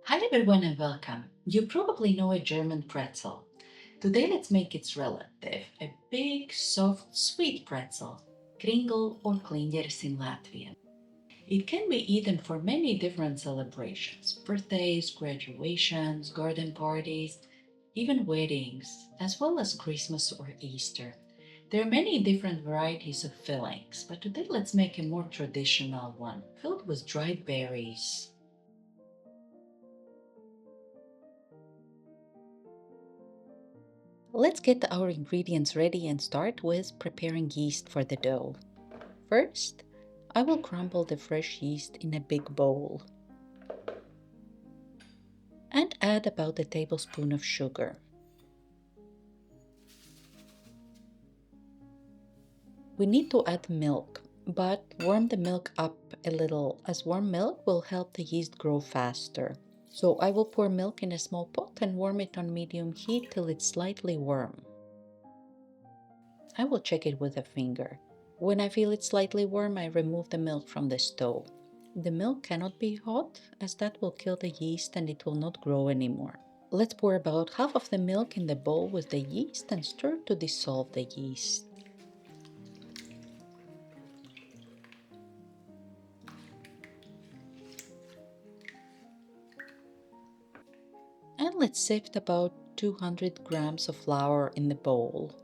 Hi everyone and welcome. You probably know a German pretzel. Today let's make its relative, a big, soft, sweet pretzel, Kringle or klinģeris in Latvian. It can be eaten for many different celebrations, birthdays, graduations, garden parties, even weddings, as well as Christmas or Easter. There are many different varieties of fillings, but today let's make a more traditional one, filled with dried berries. Let's get our ingredients ready and start with preparing yeast for the dough. First, I will crumble the fresh yeast in a big bowl and add about a tablespoon of sugar. We need to add milk, but warm the milk up a little as warm milk will help the yeast grow faster. So I will pour milk in a small pot and warm it on medium heat till it's slightly warm. I will check it with a finger. When I feel it slightly warm, I remove the milk from the stove. The milk cannot be hot, as that will kill the yeast and it will not grow anymore. Let's pour about half of the milk in the bowl with the yeast and stir to dissolve the yeast. And let's sift about 200 grams of flour in the bowl.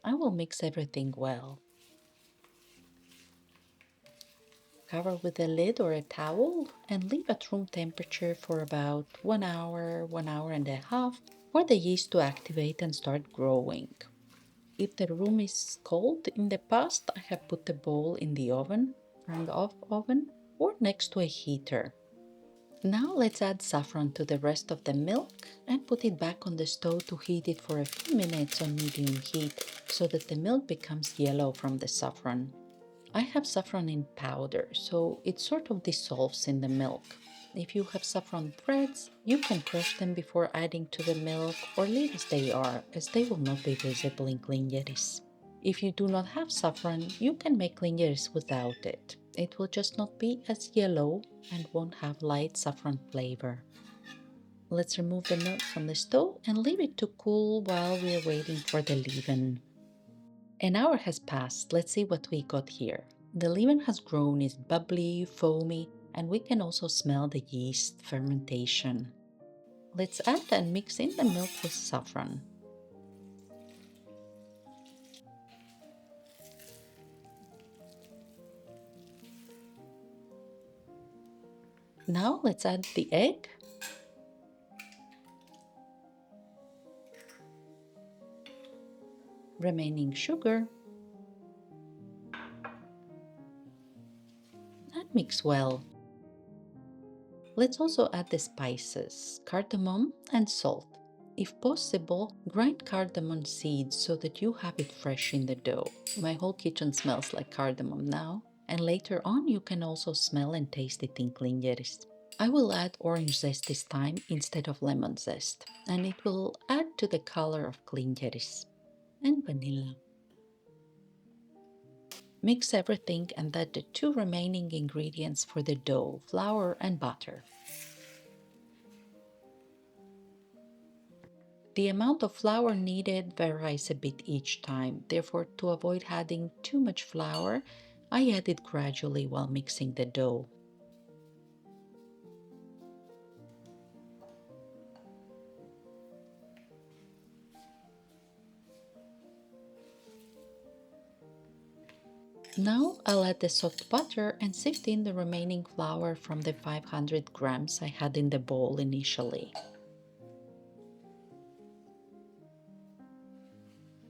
I will mix everything well. Cover with a lid or a towel and leave at room temperature for about 1 hour and a half for the yeast to activate and start growing. If the room is cold, in the past I have put the bowl in the oven, turned off oven, or next to a heater. Now let's add saffron to the rest of the milk and put it back on the stove to heat it for a few minutes on medium heat so that the milk becomes yellow from the saffron. I have saffron in powder, so it sort of dissolves in the milk. If you have saffron threads, you can crush them before adding to the milk or leave as they are, as they will not be visible in klinģeris. If you do not have saffron, you can make klinģeris without it. It will just not be as yellow and won't have light saffron flavor. Let's remove the milk from the stove and leave it to cool while we are waiting for the leaven. An hour has passed. Let's see what we got here. The leaven has grown, is bubbly, foamy, and we can also smell the yeast fermentation. Let's add and mix in the milk with saffron. Now let's add the egg. Remaining sugar. And mix well. Let's also add the spices, cardamom and salt. If possible, grind cardamom seeds so that you have it fresh in the dough. My whole kitchen smells like cardamom now, and later on you can also smell and taste it in klinģeris. I will add orange zest this time instead of lemon zest, and it will add to the color of klinģeris. And vanilla. Mix everything and add the 2 remaining ingredients for the dough, flour and butter. The amount of flour needed varies a bit each time, therefore to avoid adding too much flour, I add it gradually while mixing the dough. Now I'll add the soft butter and sift in the remaining flour from the 500 grams I had in the bowl initially.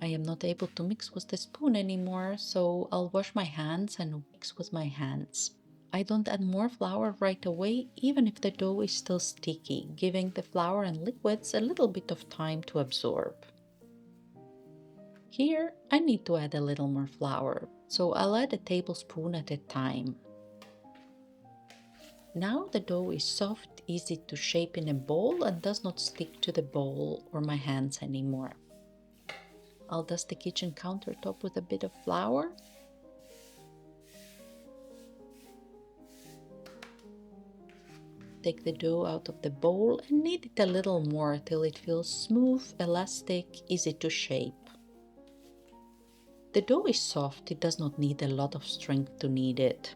I am not able to mix with the spoon anymore, so I'll wash my hands and mix with my hands. I don't add more flour right away, even if the dough is still sticky, giving the flour and liquids a little bit of time to absorb. Here, I need to add a little more flour, so I'll add a tablespoon at a time. Now the dough is soft, easy to shape in a bowl and does not stick to the bowl or my hands anymore. I'll dust the kitchen countertop with a bit of flour. Take the dough out of the bowl and knead it a little more till it feels smooth, elastic, easy to shape. The dough is soft, it does not need a lot of strength to knead it.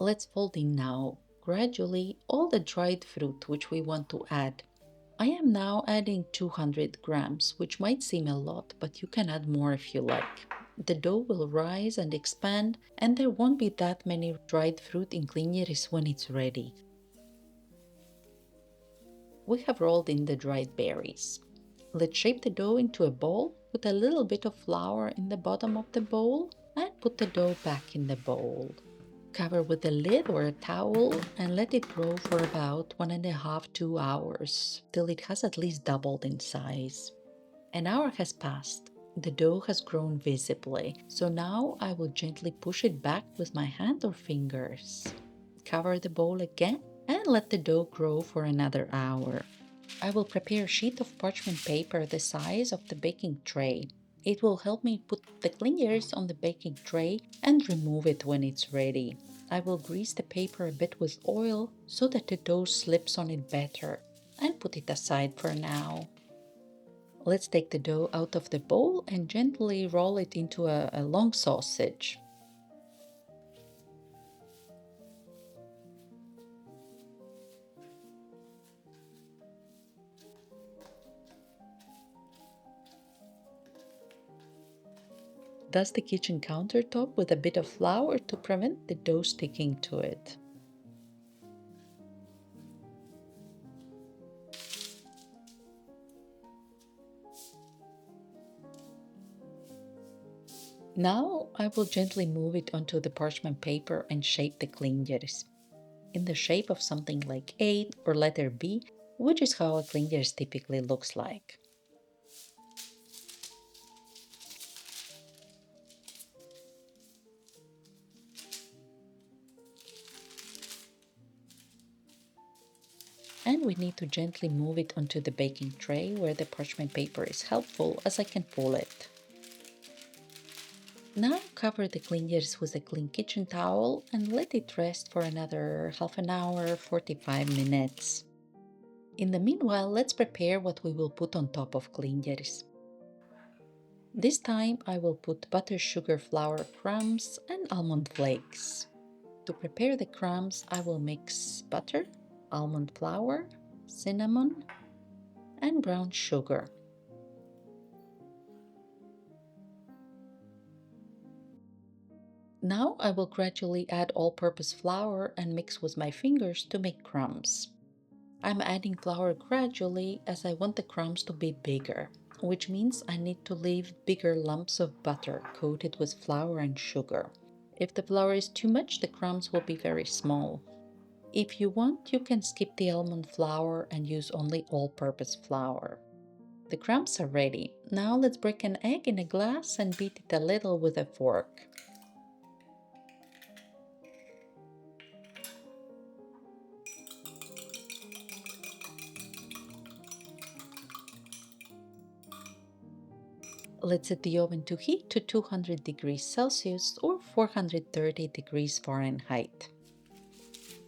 Let's fold in now, gradually, all the dried fruit which we want to add. I am now adding 200 grams, which might seem a lot, but you can add more if you like. The dough will rise and expand, and there won't be that many dried fruit in klinģeris when it's ready. We have rolled in the dried berries. Let's shape the dough into a ball, put a little bit of flour in the bottom of the bowl, and put the dough back in the bowl. Cover with a lid or a towel and let it grow for about 1.5–2 hours, till it has at least doubled in size. An hour has passed. The dough has grown visibly, so now I will gently push it back with my hand or fingers. Cover the bowl again and let the dough grow for another hour. I will prepare a sheet of parchment paper the size of the baking tray. It will help me put the klinģeris on the baking tray and remove it when it's ready. I will grease the paper a bit with oil so that the dough slips on it better and put it aside for now. Let's take the dough out of the bowl and gently roll it into a long sausage. Dust the kitchen countertop with a bit of flour to prevent the dough sticking to it. Now I will gently move it onto the parchment paper and shape the klinģeris in the shape of something like 8 or letter B, which is how a klinģeris typically looks like. And we need to gently move it onto the baking tray where the parchment paper is helpful, as I can pull it. Now cover the klinģeris with a clean kitchen towel and let it rest for another half an hour, 45 minutes. In the meanwhile, let's prepare what we will put on top of klinģeris. This time I will put butter, sugar, flour, crumbs and almond flakes. To prepare the crumbs, I will mix butter, almond flour, cinnamon, and brown sugar. Now I will gradually add all-purpose flour and mix with my fingers to make crumbs. I'm adding flour gradually as I want the crumbs to be bigger, which means I need to leave bigger lumps of butter coated with flour and sugar. If the flour is too much, the crumbs will be very small. If you want, you can skip the almond flour and use only all-purpose flour. The crumbs are ready. Now let's break an egg in a glass and beat it a little with a fork. Let's set the oven to heat to 200 degrees Celsius or 430 degrees Fahrenheit.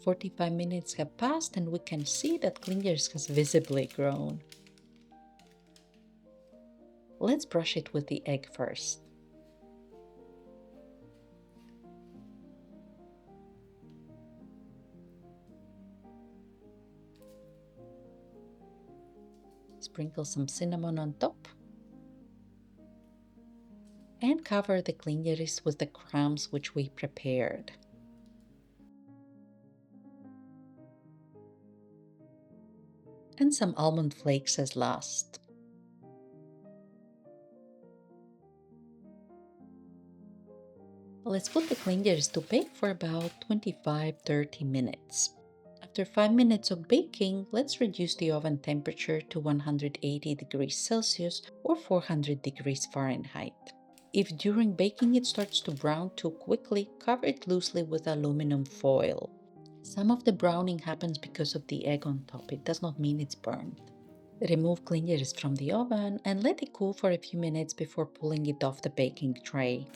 45 minutes have passed and we can see that klinģeris has visibly grown. Let's brush it with the egg first. Sprinkle some cinnamon on top. And cover the klinģeris with the crumbs which we prepared. And some almond flakes as last. Let's put the klinģeris to bake for about 25–30 minutes. After 5 minutes of baking, let's reduce the oven temperature to 180 degrees Celsius or 400 degrees Fahrenheit. If during baking it starts to brown too quickly, cover it loosely with aluminum foil. Some of the browning happens because of the egg on top. It does not mean it's burned. Remove klinģeris from the oven and let it cool for a few minutes before pulling it off the baking tray.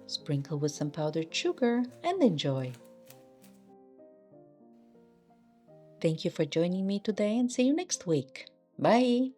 Sprinkle with some powdered sugar and enjoy. Thank you for joining me today and see you next week. Bye!